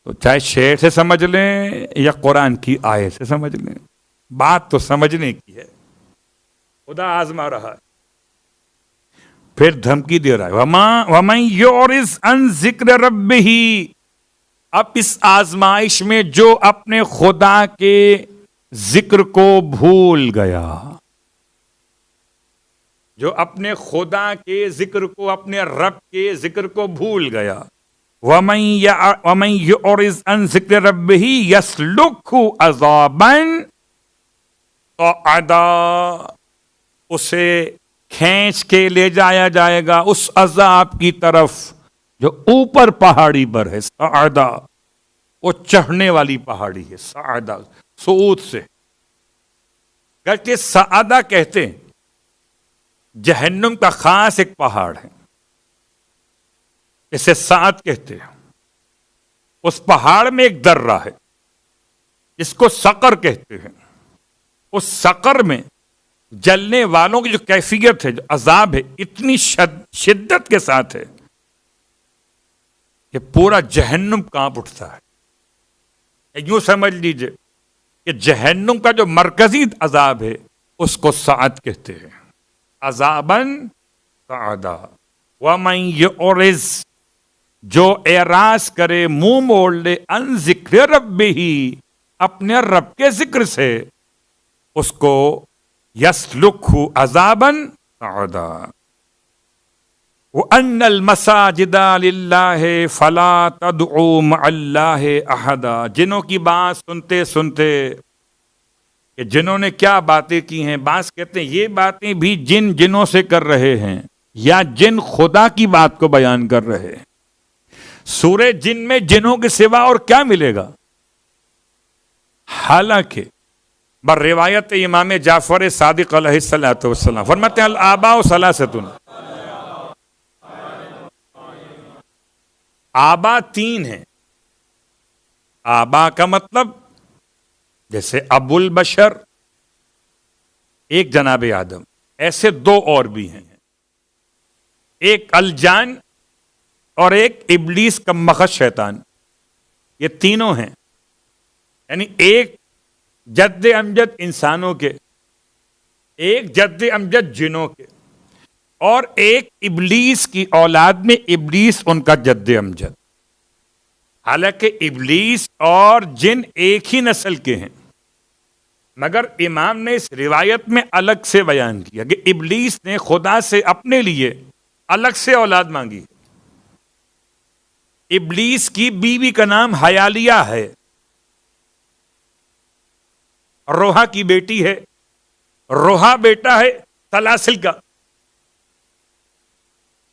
تو چاہے شعر سے سمجھ لیں یا قرآن کی آیت سے سمجھ لیں، بات تو سمجھنے کی ہے. خدا آزما رہا ہے، پھر دھمکی دے رہا ہے وَمَن يُعْرِضْ عَن ذِكْرِ رَبِّهِ. اب اس آزمائش میں جو اپنے خدا کے ذکر کو بھول گیا، جو اپنے خدا کے ذکر کو، اپنے رب کے ذکر کو بھول گیا، وَمَن يُعْرِضْ عَن ذِكْرِ رَبِّهِ يَسْلُكْهُ عَذَابًا صَعَدًا. اسے کھینچ کے لے جایا جائے گا اس عذاب کی طرف جو اوپر پہاڑی پر ہے. صعدا، وہ چڑھنے والی پہاڑی ہے. صعدا صعود سے، گرچہ صعدا کہتے ہیں، جہنم کا خاص ایک پہاڑ ہے، اسے صعد کہتے ہیں. اس پہاڑ میں ایک درہ ہے جس کو سقر کہتے ہیں. اس سقر میں جلنے والوں کی جو کیفیت ہے، جو عذاب ہے، اتنی شدت کے ساتھ ہے کہ پورا جہنم کانپ اٹھتا ہے. یوں سمجھ لیجئے کہ جہنم کا جو مرکزی عذاب ہے اس کو صعد کہتے ہیں. عذاباً صعدا. وَمَن يُعْرِضْ، جو اعراض کرے، منہ موڑ لے، عن ذکر ربہ، اپنے رب کے ذکر سے، اس کو یسلکہ عذاباً صعدا. وَأَنَّ الْمَسَاجِدَ لِلَّهِ فَلَا تَدْعُوا مَعَ اللَّهِ أَحَدًا. جنوں کی بات سنتے سنتے کہ جنہوں نے کیا باتیں کی ہیں، بعض کہتے ہیں یہ باتیں بھی جنوں سے کر رہے ہیں یا جن خدا کی بات کو بیان کر رہے ہیں. سورہ جن میں جنوں کے سوا اور کیا ملے گا؟ حالانکہ بر روایت امام جعفر صادق علیہ السلام فرماتے ہیں الآباء ثلاثۃ. آبا تین ہیں. آبا کا مطلب جیسے ابو البشر، ایک جناب آدم، ایسے دو اور بھی ہیں، ایک الجان اور ایک ابلیس کا مخذ شیطان. یہ تینوں ہیں، یعنی ایک جد امجد انسانوں کے، ایک جد امجد جنوں کے، اور ایک ابلیس کی اولاد میں ابلیس ان کا جد امجد. حالانکہ ابلیس اور جن ایک ہی نسل کے ہیں، مگر امام نے اس روایت میں الگ سے بیان کیا کہ ابلیس نے خدا سے اپنے لیے الگ سے اولاد مانگی. ابلیس کی بیوی کا نام حیالیہ ہے، روحا کی بیٹی ہے، روحا بیٹا ہے سلاسل کا.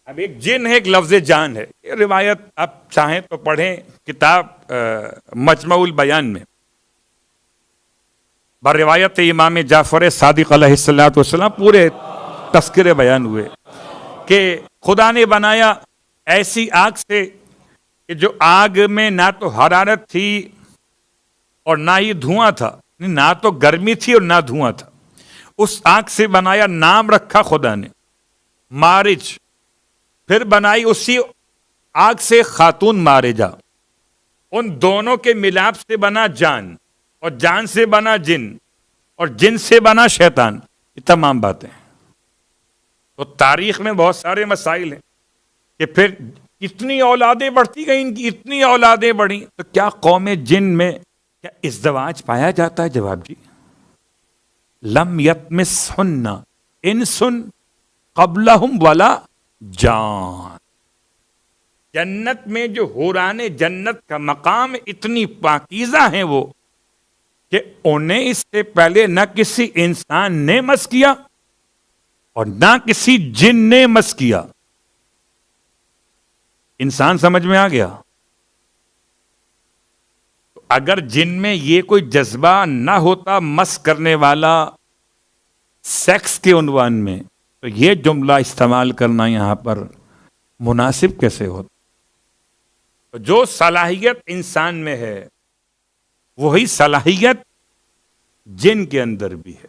اب ایک جن ہے، ایک لفظ جان ہے. یہ روایت آپ چاہیں تو پڑھیں کتاب مجمع البیان میں، بر روایت امام جعفر صادق علیہ السلام پورے تذکرے بیان ہوئے کہ خدا نے بنایا ایسی آگ سے کہ جو آگ میں نہ تو حرارت تھی اور نہ ہی دھواں تھا، نہ تو گرمی تھی اور نہ دھواں تھا. اس آگ سے بنایا، نام رکھا خدا نے مارج. پھر بنائی اسی آگ سے خاتون مارجا. ان دونوں کے ملاپ سے بنا جان، اور جان سے بنا جن، اور جن سے بنا شیطان. یہ تمام باتیں. تو تاریخ میں بہت سارے مسائل ہیں کہ پھر اتنی اولادیں بڑھتی گئیں، ان کی اتنی اولادیں بڑھیں، تو کیا قوم جن میں کیا ازدواج پایا جاتا ہے؟ جواب جی، لم یطمثہن انس قبلہم ولا جان. جنت میں جو حوران جنت کا مقام اتنی پاکیزہ ہیں وہ کہ انہیں اس سے پہلے نہ کسی انسان نے مس کیا اور نہ کسی جن نے مس کیا. انسان سمجھ میں آ گیا؟ اگر جن میں یہ کوئی جذبہ نہ ہوتا مس کرنے والا سیکس کے عنوان میں، تو یہ جملہ استعمال کرنا یہاں پر مناسب کیسے ہوتا؟ جو صلاحیت انسان میں ہے وہی صلاحیت جن کے اندر بھی ہے،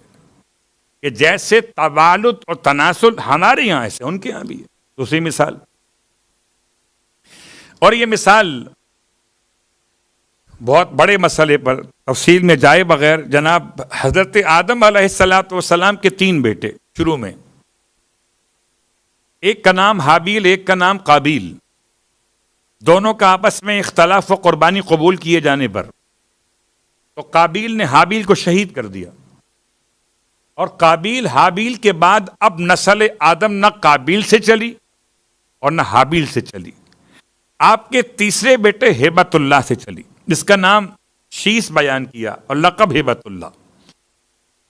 کہ جیسے توالد اور تناسل ہمارے یہاں ایسے ان کے یہاں بھی ہے. دوسری مثال، اور یہ مثال بہت بڑے مسئلے پر تفصیل میں جائے بغیر، جناب حضرت آدم علیہ السلام کے 3 بیٹے شروع میں، ایک کا نام حابیل، ایک کا نام قابیل، دونوں کا آپس میں اختلاف و قربانی قبول کیے جانے پر تو قابیل نے حابیل کو شہید کر دیا، اور قابیل حابیل کے بعد اب نسل آدم نہ قابیل سے چلی اور نہ حابیل سے چلی، آپ کے تیسرے بیٹے ہیبت اللہ سے چلی، جس کا نام شیس بیان کیا اور لقب ہیبت اللہ۔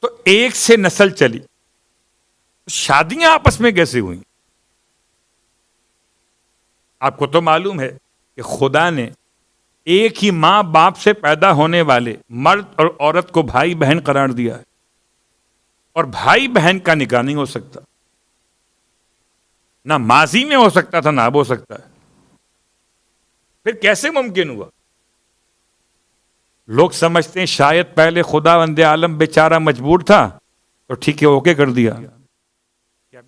تو ایک سے نسل چلی، شادیاں آپس میں کیسے ہوئیں؟ آپ کو تو معلوم ہے کہ خدا نے ایک ہی ماں باپ سے پیدا ہونے والے مرد اور عورت کو بھائی بہن قرار دیا ہے، اور بھائی بہن کا نکاح نہیں ہو سکتا، نہ ماضی میں ہو سکتا تھا نہ اب ہو سکتا ہے، پھر کیسے ممکن ہوا؟ لوگ سمجھتے ہیں شاید پہلے خدا وند عالم بیچارہ مجبور تھا تو ٹھیک ہے اوکے کر دیا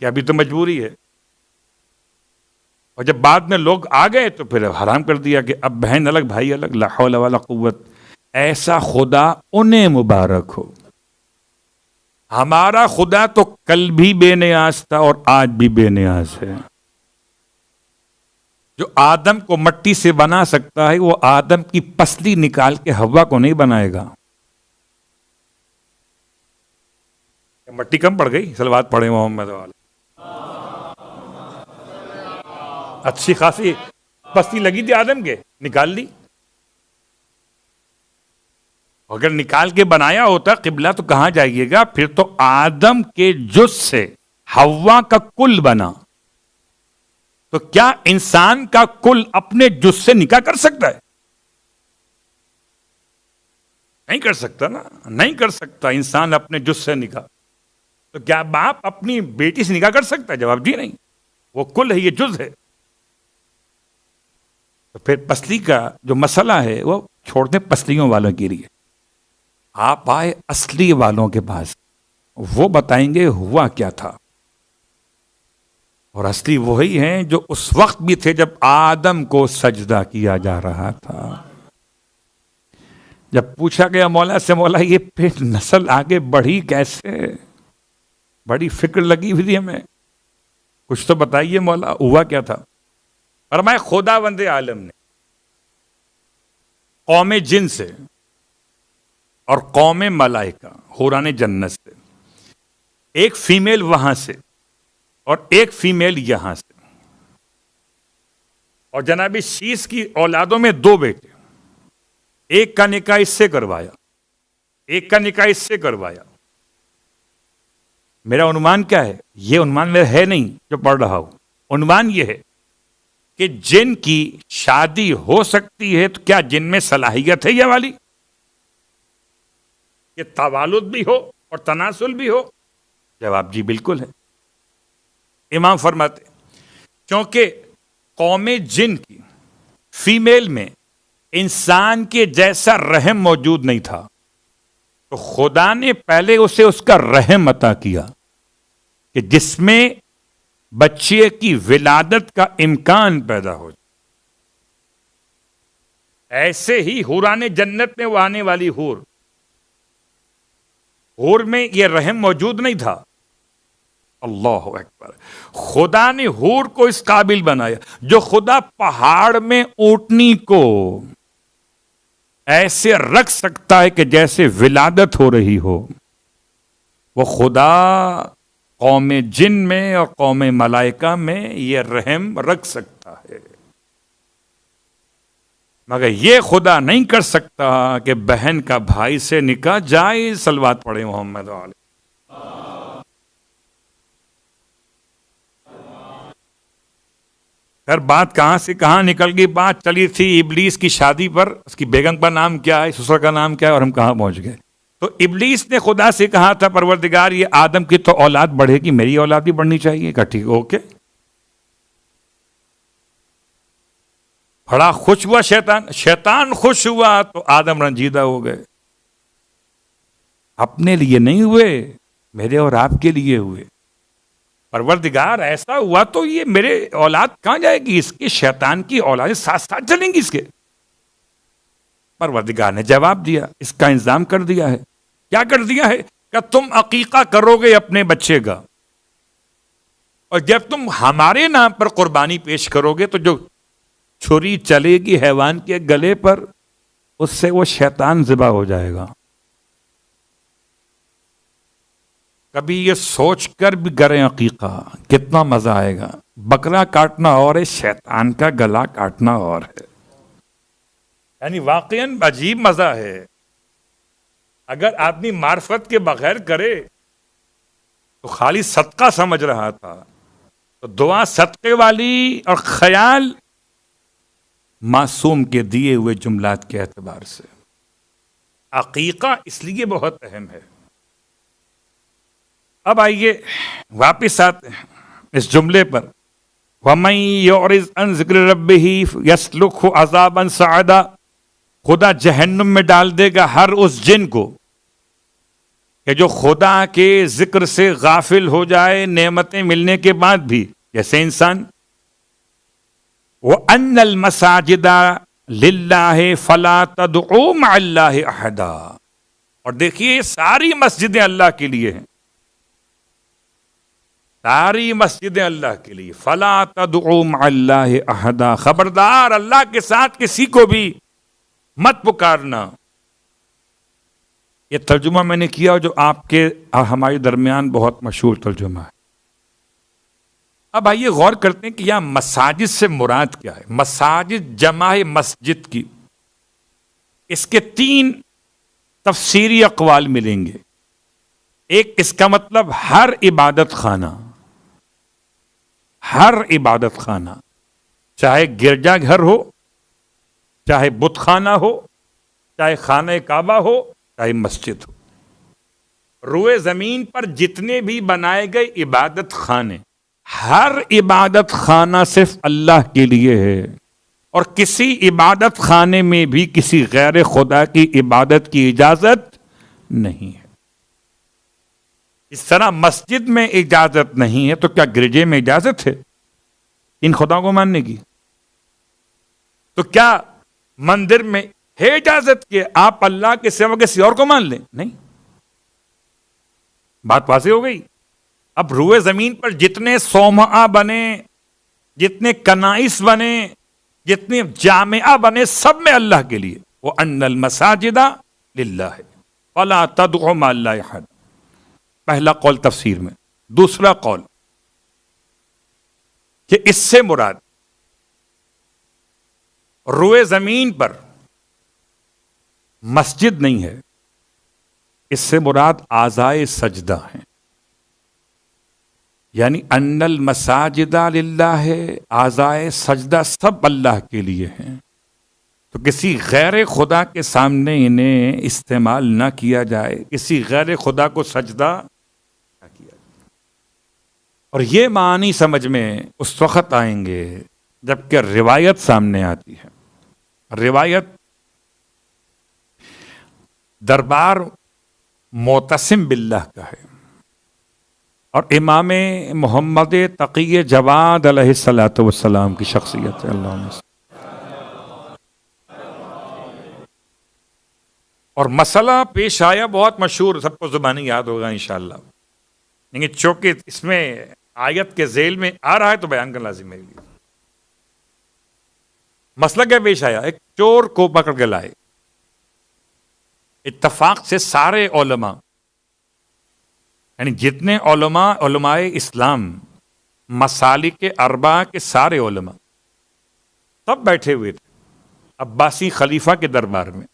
کہ ابھی تو مجبوری ہے، اور جب بعد میں لوگ آ گئے تو پھر حرام کر دیا کہ اب بہن الگ بھائی الگ، لا حول ولا قوت۔ ایسا خدا انہیں مبارک ہو۔ ہمارا خدا تو کل بھی بے نیاز تھا اور آج بھی بے نیاز ہے۔ جو آدم کو مٹی سے بنا سکتا ہے وہ آدم کی پسلی نکال کے حوا کو نہیں بنائے گا۔ مٹی کم پڑ گئی، صلوات پڑھے محمد والا۔ اچھی خاصی پسلی لگی تھی آدم کے، نکال لی۔ اگر نکال کے بنایا ہوتا قبلہ تو کہاں جائیے گا؟ پھر تو آدم کے جز سے حوا کا کل بنا، تو کیا انسان کا کل اپنے جز سے نکاح کر سکتا ہے؟ نہیں کر سکتا نا، نہیں کر سکتا انسان اپنے جز سے نکاح۔ تو کیا باپ اپنی بیٹی سے نکاح کر سکتا ہے؟ جواب جی نہیں، وہ کل ہے، یہ جز ہے۔ تو پھر پسلی کا جو مسئلہ ہے وہ چھوڑ دیں پسلیوں والوں کے لیے، آپ آئے اصلی والوں کے پاس، وہ بتائیں گے ہوا کیا تھا۔ اور اصلی وہی ہیں جو اس وقت بھی تھے جب آدم کو سجدہ کیا جا رہا تھا۔ جب پوچھا گیا مولا سے، مولا یہ پھر نسل آگے بڑھی کیسے؟ بڑی فکر لگی ہوئی تھی ہمیں، کچھ تو بتائیے مولا، ہوا کیا تھا؟ فرمایا خداوند عالم نے قوم جن سے اور قوم ملائکہ حوران جنت سے ایک فیمیل وہاں سے اور ایک فیمیل یہاں سے، اور جناب شیس کی اولادوں میں 2 بیٹے، ایک کا نکاح اس سے کروایا، ایک کا نکاح اس سے کروایا۔ میرا عنوان کیا ہے؟ یہ عنوان میرا ہے نہیں جو پڑھ رہا ہوں، عنوان یہ ہے کہ جن کی شادی ہو سکتی ہے تو کیا جن میں صلاحیت ہے یہ والی کہ توالد بھی ہو اور تناسل بھی ہو؟ جواب جی بالکل ہے۔ امام فرماتے کیونکہ قوم جن کی فیمیل میں انسان کے جیسا رحم موجود نہیں تھا، تو خدا نے پہلے اسے اس کا رحم عطا کیا کہ جس میں بچے کی ولادت کا امکان پیدا ہو جائے۔ ایسے ہی حوران جنت میں وہ آنے والی حور میں یہ رحم موجود نہیں تھا۔ اللہ اکبر، خدا نے حور کو اس قابل بنایا۔ جو خدا پہاڑ میں اونٹنی کو ایسے رکھ سکتا ہے کہ جیسے ولادت ہو رہی ہو، وہ خدا قوم جن میں اور قوم ملائکہ میں یہ رحم رکھ سکتا ہے، مگر یہ خدا نہیں کر سکتا کہ بہن کا بھائی سے نکاح جائے۔ صلوات پڑھے محمد علیہ۔ پھر بات کہاں سے کہاں نکل گئی؟ بات چلی تھی ابلیس کی شادی پر، اس کی بیگم کا نام کیا ہے، سسر کا نام کیا ہے، اور ہم کہاں پہنچ گئے؟ تو ابلیس نے خدا سے کہا تھا پروردگار یہ آدم کی تو اولاد بڑھے گی، میری اولاد بھی بڑھنی چاہیے۔ کہا ٹھیک اوکے۔ بڑا خوش ہوا شیطان خوش ہوا تو آدم رنجیدہ ہو گئے۔ اپنے لیے نہیں ہوئے، میرے اور آپ کے لیے ہوئے۔ پروردگار ایسا ہوا تو یہ میرے اولاد کہاں جائے گی؟ اس کے شیطان کی اولادیں ساتھ ساتھ چلیں گی اس کے۔ پروردگار نے جواب دیا، اس کا انتظام کر دیا ہے۔ کیا کر دیا ہے؟ کہ تم عقیقہ کرو گے اپنے بچے کا، اور جب تم ہمارے نام پر قربانی پیش کرو گے تو جو چھری چلے گی حیوان کے گلے پر، اس سے وہ شیطان ذبح ہو جائے گا۔ کبھی یہ سوچ کر بھی کریں عقیقہ، کتنا مزہ آئے گا۔ بکرا کاٹنا اور ہے، شیطان کا گلا کاٹنا اور ہے، یعنی واقعاً عجیب مزہ ہے۔ اگر آدمی معرفت کے بغیر کرے تو خالی صدقہ سمجھ رہا تھا، تو دعا صدقے والی اور خیال معصوم کے دیے ہوئے جملات کے اعتبار سے۔ عقیقہ اس لیے بہت اہم ہے۔ اب آئیے واپس آتے ہیں اس جملے پر، وَمَن يُعْرِضْ عَن ذِكْرِ رَبِّهِ يَسْلُكْهُ عَذَابًا صَعَدًا، خدا جہنم میں ڈال دے گا ہر اس جن کو کہ جو خدا کے ذکر سے غافل ہو جائے نعمتیں ملنے کے بعد بھی، جیسے انسان۔ وَأَنَّ الْمَسَاجِدَ لِلَّهِ فَلَا تَدْعُوا مَعَ اللَّهِ أَحَدًا، اور دیکھیے یہ ساری مسجدیں اللہ کے لیے ہیں، ساری مسجدیں اللہ کے لیے۔ فَلَا تَدْعُوا مَعَ اللَّهِ أَحَدًا، خبردار اللہ کے ساتھ کسی کو بھی مت پکارنا۔ یہ ترجمہ میں نے کیا جو آپ کے اور ہمارے درمیان بہت مشہور ترجمہ ہے۔ اب آئیے غور کرتے ہیں کہ یہاں مساجد سے مراد کیا ہے۔ مساجد جمع ہے مسجد کی، اس کے 3 تفسیری اقوال ملیں گے۔ ایک، اس کا مطلب ہر عبادت خانہ، ہر عبادت خانہ، چاہے گرجا گھر ہو، چاہے بت خانہ ہو، چاہے خانہ کعبہ ہو، چاہے مسجد ہو۔ روئے زمین پر جتنے بھی بنائے گئے عبادت خانے، ہر عبادت خانہ صرف اللہ کے لیے ہے، اور کسی عبادت خانے میں بھی کسی غیر خدا کی عبادت کی اجازت نہیں ہے۔ اس طرح مسجد میں اجازت نہیں ہے تو کیا گرجے میں اجازت ہے ان خدا کو ماننے کی؟ تو کیا مندر میں ہے اجازت کہ آپ اللہ کے سوا کسی اور کو مان لیں؟ نہیں۔ بات واضح ہو گئی۔ اب روئے زمین پر جتنے صومعہ بنے، جتنے کنائس بنے، جتنے جامعہ بنے، سب میں اللہ کے لیے۔ وَأَنَّ الْمَسَاجِدَ لِلَّهِ فَلَا تَدْعُوا مَعَ اللَّهِ أَحَدًا، پہلا قول تفسیر میں۔ دوسرا قول کہ اس سے مراد روئے زمین پر مسجد نہیں ہے، اس سے مراد اعضائے سجدہ ہیں، یعنی ان المساجد للہ، اعضائے سجدہ سب اللہ کے لیے ہیں، تو کسی غیر خدا کے سامنے انہیں استعمال نہ کیا جائے، کسی غیر خدا کو سجدہ نہ کیا جائے۔ اور یہ معنی سمجھ میں اس وقت آئیں گے جبکہ روایت سامنے آتی ہے۔ روایت دربار معتصم باللہ کا ہے، اور امام محمد تقی جواد علیہ الصلوۃ والسلام کی شخصیت ہے۔ اللہم صل۔ اور مسئلہ پیش آیا بہت مشہور، سب کو زبانی یاد ہوگا انشاءاللہ، لیکن چونکہ اس میں آیت کے ذیل میں آ رہا ہے تو بیان کا لازم ہے۔ مسئلہ کیا پیش آیا؟ ایک چور کو پکڑ کے لائے، اتفاق سے سارے علماء، یعنی جتنے علماء اسلام، مسالک اربعہ کے سارے علماء سب بیٹھے ہوئے تھے عباسی خلیفہ کے دربار میں،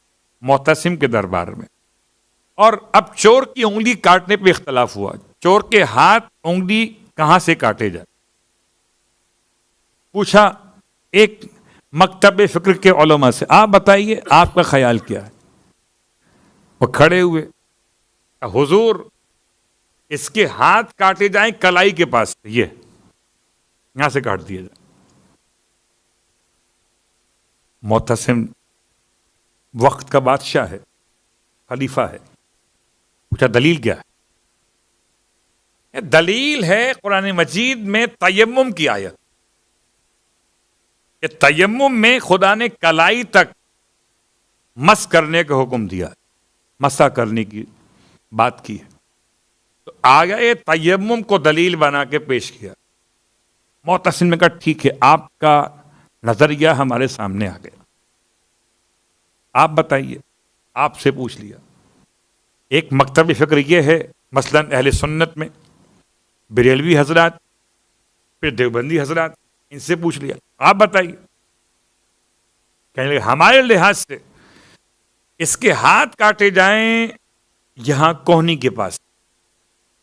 معتصم کے دربار میں، اور اب چور کی انگلی کاٹنے پہ اختلاف ہوا، چور کے ہاتھ انگلی کہاں سے کاٹے جائے۔ پوچھا ایک مکتب فکر کے علماء سے، آپ بتائیے آپ کا خیال کیا ہے؟ وہ کھڑے ہوئے، حضور اس کے ہاتھ کاٹے جائیں کلائی کے پاس، یہ یہاں سے کاٹ دیا جائے۔ معتصم وقت کا بادشاہ ہے، خلیفہ ہے، پوچھا دلیل کیا ہے؟ دلیل ہے قرآن مجید میں تیمم کی آیت، کہ تیمم میں خدا نے کلائی تک مس کرنے کا حکم دیا، مسا کرنے کی بات کی ہے، تو آگے تیمم کو دلیل بنا کے پیش کیا۔ معتصم نے کہا ٹھیک ہے، آپ کا نظریہ ہمارے سامنے آ گیا، آپ بتائیے، آپ سے پوچھ لیا۔ ایک مکتب فکر یہ ہے مثلا اہل سنت میں بریلوی حضرات، پھر دیوبندی حضرات، ان سے پوچھ لیا، آپ بتائیے۔ کہنے لگے ہمارے لحاظ سے اس کے ہاتھ کاٹے جائیں یہاں کوہنی کے پاس،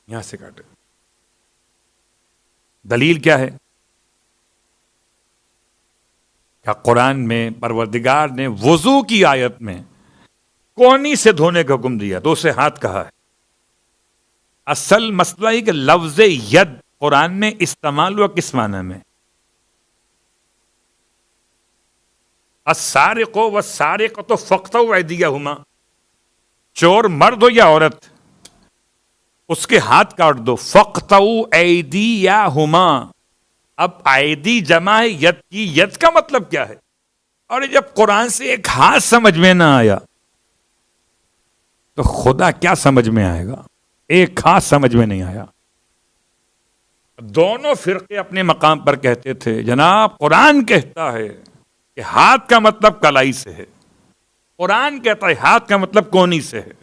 یہاں سے کاٹے۔ دلیل کیا ہے؟ کیا قرآن میں پروردگار نے وضو کی آیت میں کوہنی سے دھونے کا حکم دیا تو اسے ہاتھ کہا ہے؟ اصل مسئلہ ہے کہ لفظ ید قرآن میں استعمال ہوا کس معنی میں؟ السارق والسارقۃ فاقطعوا ایدیہما، چور مرد ہو یا عورت، اس کے ہاتھ کاٹ دو۔ فاقطعوا ایدیہما، اب ایدی جمع ہے ید کی، ید کا مطلب کیا ہے؟ اور جب قرآن سے ایک ہاتھ سمجھ میں نہ آیا تو خدا کیا سمجھ میں آئے گا؟ ایک ہاتھ سمجھ میں نہیں آیا۔ دونوں فرقے اپنے مقام پر کہتے تھے جناب قرآن کہتا ہے کہ ہاتھ کا مطلب کلائی سے ہے، قرآن کہتا ہے ہاتھ کا مطلب کونی سے ہے۔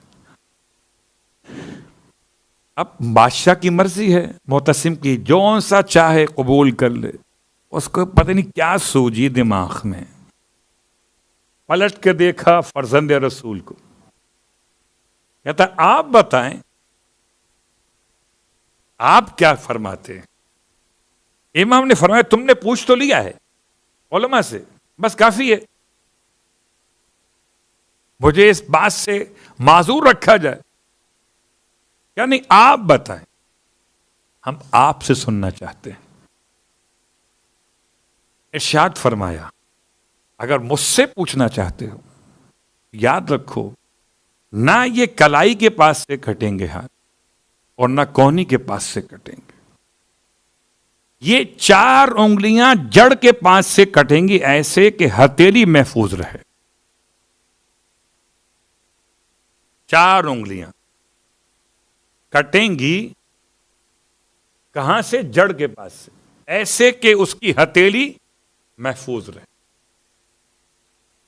اب بادشاہ کی مرضی ہے، معتصم کی، جو سا چاہے قبول کر لے۔ اس کو پتہ نہیں کیا سوجی دماغ میں، پلٹ کے دیکھا فرزند رسول کو، کہتا آپ بتائیں آپ کیا فرماتے ہیں؟ امام نے فرمایا تم نے پوچھ تو لیا ہے علماء سے، بس کافی ہے، مجھے اس بات سے معذور رکھا جائے، کیا نہیں آپ بتائیں، ہم آپ سے سننا چاہتے ہیں۔ ارشاد فرمایا اگر مجھ سے پوچھنا چاہتے ہو یاد رکھو نہ یہ کلائی کے پاس سے کٹیں گے ہاتھ اور نہ کوہنی کے پاس سے کٹیں گے، یہ 4 انگلیاں جڑ کے پاس سے کٹیں گی ایسے کہ ہتھیلی محفوظ رہے۔ 4 انگلیاں کٹیں گی کہاں سے؟ جڑ کے پاس سے، ایسے کہ اس کی ہتھیلی محفوظ رہے۔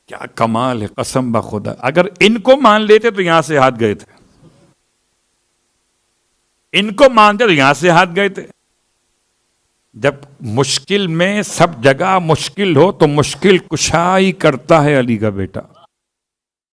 کیا کمال ہے قسم بخدا، اگر ان کو مان لیتے تو یہاں سے ہاتھ گئے تھے، ان کو مانتے تو یہاں سے ہاتھ گئے تھے۔ جب مشکل میں سب جگہ مشکل ہو تو مشکل کشائی کرتا ہے علی کا بیٹا۔